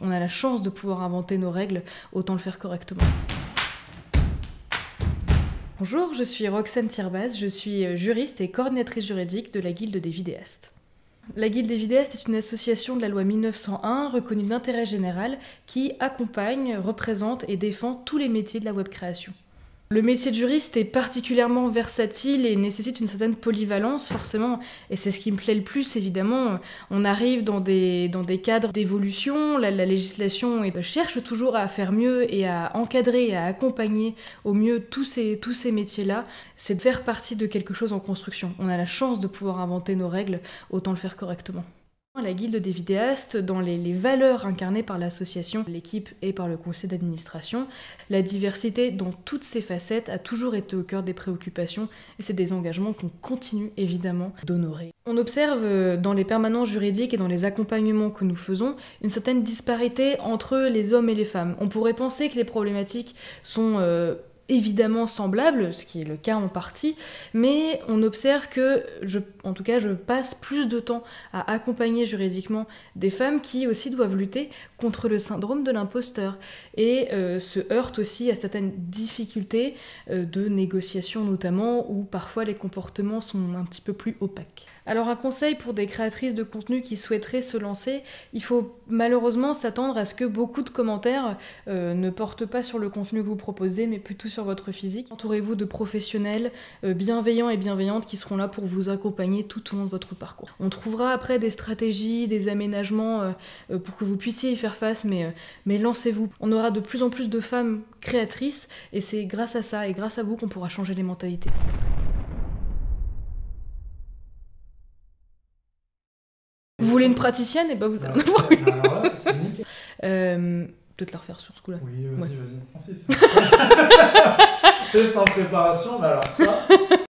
On a la chance de pouvoir inventer nos règles, autant le faire correctement. Bonjour, je suis Roxane Thirbaz, je suis juriste et coordinatrice juridique de la Guilde des vidéastes. La Guilde des vidéastes est une association de la loi 1901 reconnue d'intérêt général qui accompagne, représente et défend tous les métiers de la web création. Le métier de juriste est particulièrement versatile et nécessite une certaine polyvalence forcément, et c'est ce qui me plaît le plus évidemment. On arrive dans des cadres d'évolution, la législation cherche toujours à faire mieux et à encadrer et à accompagner au mieux tous ces métiers-là. C'est de faire partie de quelque chose en construction. On a la chance de pouvoir inventer nos règles, autant le faire correctement. La Guilde des vidéastes, dans les valeurs incarnées par l'association, l'équipe et par le conseil d'administration, la diversité dans toutes ses facettes a toujours été au cœur des préoccupations et c'est des engagements qu'on continue évidemment d'honorer. On observe dans les permanences juridiques et dans les accompagnements que nous faisons une certaine disparité entre les hommes et les femmes. On pourrait penser que les problématiques sont évidemment semblables, ce qui est le cas en partie, mais on observe que, en tout cas je passe plus de temps à accompagner juridiquement des femmes qui aussi doivent lutter contre le syndrome de l'imposteur et se heurtent aussi à certaines difficultés de négociation notamment, où parfois les comportements sont un petit peu plus opaques. Alors un conseil pour des créatrices de contenu qui souhaiteraient se lancer, il faut malheureusement s'attendre à ce que beaucoup de commentaires ne portent pas sur le contenu que vous proposez, mais plutôt sur votre physique. Entourez-vous de professionnels bienveillants et bienveillantes qui seront là pour vous accompagner tout au long de votre parcours. On trouvera après des stratégies, des aménagements pour que vous puissiez y faire face, mais lancez-vous. On aura de plus en plus de femmes créatrices et c'est grâce à ça et grâce à vous qu'on pourra changer les mentalités. Vous voulez une praticienne? Et ben vous allez en avoir une. Alors là, c'est nickel. Peut-être la refaire sur ce coup-là. Oui, vas-y, Ouais. vas-y. C'est sans préparation, mais alors ça...